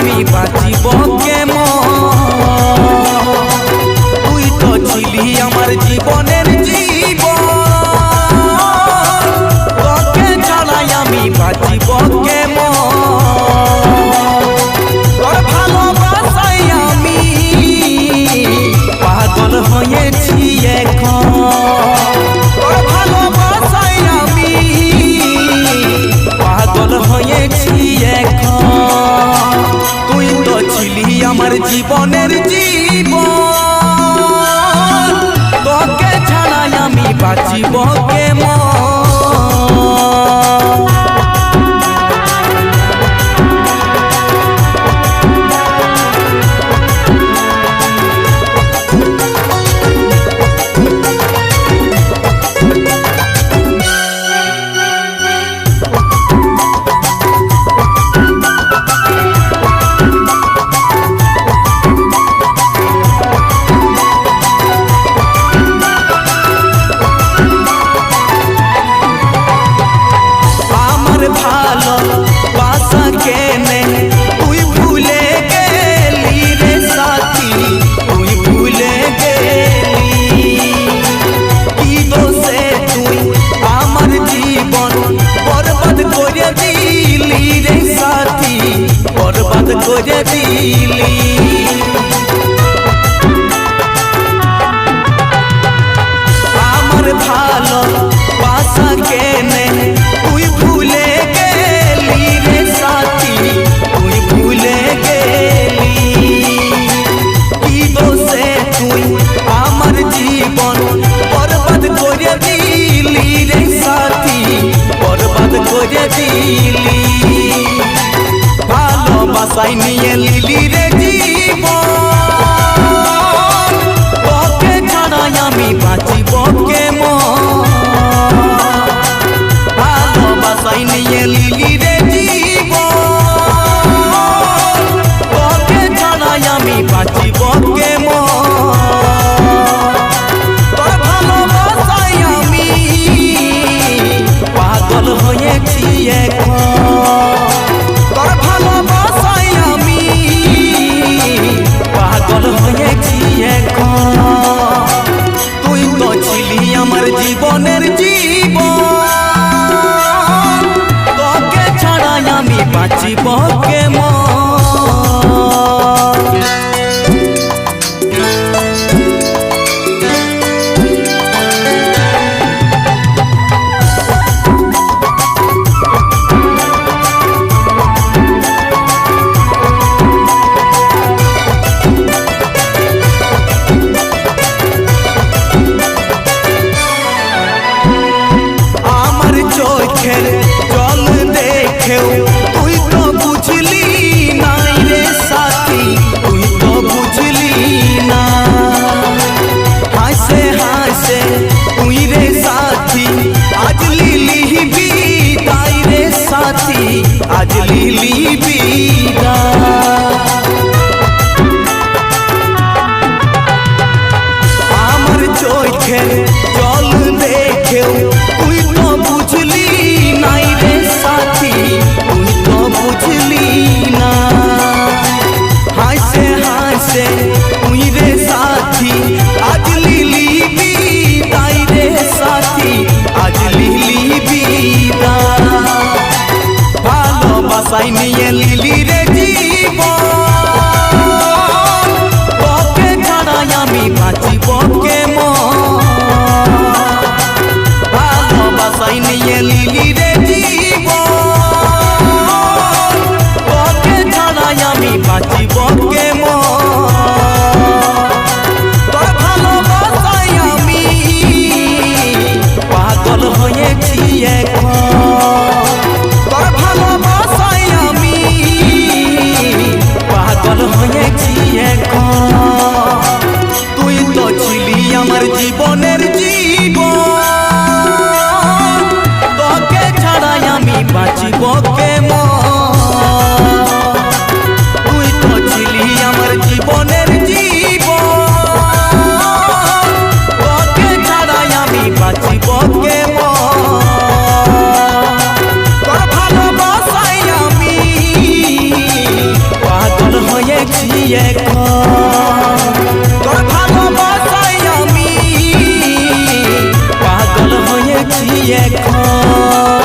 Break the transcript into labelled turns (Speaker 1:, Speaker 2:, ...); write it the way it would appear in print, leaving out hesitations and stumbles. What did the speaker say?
Speaker 1: আমি বাঁচিব কেমন? তুই তো ছিলি আমার জীবনের জীবন, তোকে ছাড়াই আমি বাঁচিব কেমন? তোর ভালোবাসায় আমি পাগল হয়েছি এখন, তোর ভালোবাসায় আমি পাগল হয়েছি এখন। তুই তো ছিলি আমার জীবনের জীবন, তোকে ছাড়াই আমি বাঁচিব কেমন? ভালো বাসা কেনে তুই ভুলে গেলি রে সাথী, তুই ভুলে গেলি। কি দোষে তুই আমার জীবন বরবাদ করে দিলি রে সাথী, বরবাদ করে দিলি। আমার ভালো বাসা কেনে তুই ভুলে গেলি রে সাথী, তুই ভুলে গেলি। কি দোষে তুই আমার জীবন বরবাদ করে দিলি রে সাথী, বরবাদ করে দিলি। ভালোবাসায় নিয়ে লিলি রে জীবন, তোকে ছাড়াই আমি বাঁচিব কেমন? ভালোবাসায় নিয়ে লিলি রে জীবন, তোকে ছাড়াই আমি বাঁচিব কেমন? তোর ভালোবাসায় আমি পাগল হয়েছি এখন, তোর ভালোবাসায় আমি পাগল হয়েছি এখন। তুই তো ছিলি আমার জীবনের জীবন, তোকে ছাড়াই আমি বাঁচিব কেমন? চোখের জল দেখেও তুই তো বুঝলি নাই রে সাথী, তুই তো বুঝলি না। হাসে হাসে তুই রে সাথী আজ লিলি বিদায় রে সাথী, আজ লিলি বিদায়। আমার চোখের জল দেখেও তুই তো বুঝলি নাই রে সাথী, তুই তো বুঝলি না। হাসে হাসে তুই রে সাথী আজ লিলি বিদায় রে সাথী, আজ লিলি বিদায়। ভালোবাসায় নিয়ে লিলি রে জীবন, তোকে ছাড়াই আমি বাঁচিব কেমন? ভালোবাসায় নিয়ে লিলি রে জীবন, তোকে ছাড়াই আমি বাঁচিব কেমন? তোর ভালোবাসায় আমি পাগল হয়েছি এখন, তোর ভালোবাসায় আমি পাগল হয়েছি এখন। তুই তো ছিলি আমার জীবনের জীবন, তোকে ছাড়াই আমি বাঁচিব কেমন? তুই না।